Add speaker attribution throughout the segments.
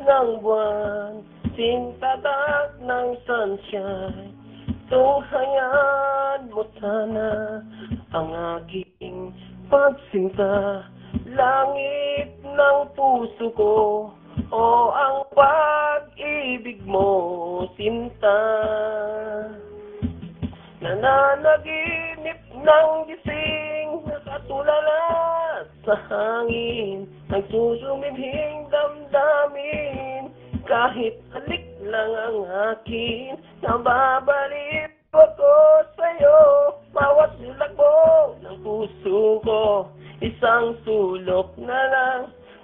Speaker 1: ng buwan, sintatak ng sunshine. Tunghayan mo sana ang aking pagsinta, langit ng puso ko, o ang pag-ibig mo, sinta. Nananaginip ng gising, nakatulala sa hangin, nagsusumibhing damdamin, kahit halik lang ang akin, nababaliw ako sa'yo, bawat silagbo ng puso ko, isang sulok na lang,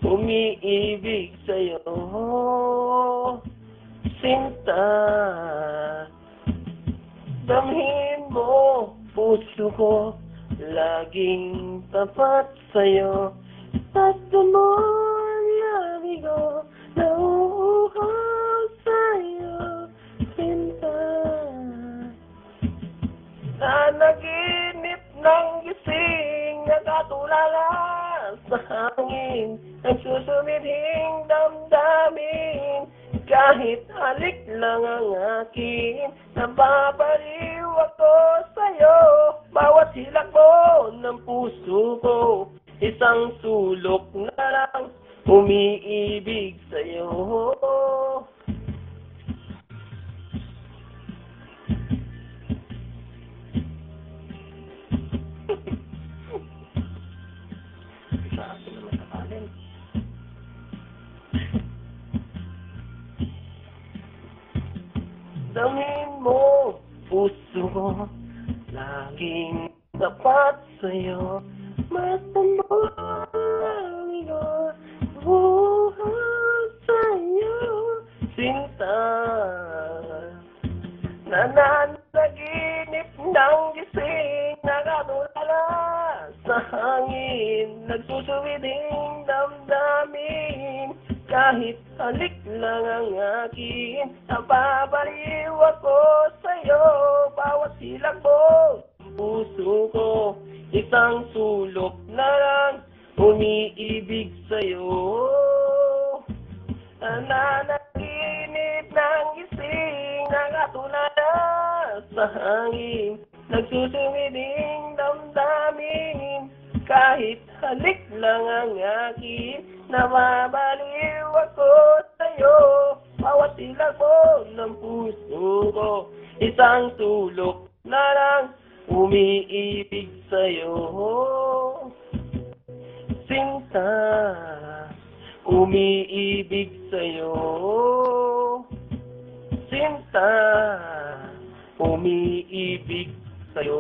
Speaker 1: umiibig sa'yo, sinta. Damhin mo puso ko, laging tapat sa'yo, at the more amigo, nauuhaw sa'yo, sinta. Nanaginip ng gising, nakatulala sa hangin, nagsusumidhing damdamin, kahit halik lang ang akin, nababaliw ako sa'yo, bawat hilakbo ng puso ko, isang sulok na lang, umiibig sa'yo. Damhin mo puso ko, laging tapat sa'yo, mata mo amigo, buhay sa'yo, sinta. Nananaginip ng gising, nakatulala sa hangin, nagsusuwiding damdamin, kahit halik lang ang akin, nababaliw ako sa'yo, bawat silagbo ng puso ko, isang sulok na lang, umiibig sa'yo. Nananaginip ng gising, nakatulala sa hangin, nagsusumiding damdamin, kahit halik lang ang akin, nababaliw ako sa'yo, bawat silagbo ng puso ko, isang sulok na lang, umiibig sa'yo, sinta. Umiibig sa'yo, sinta. Umiibig sa'yo.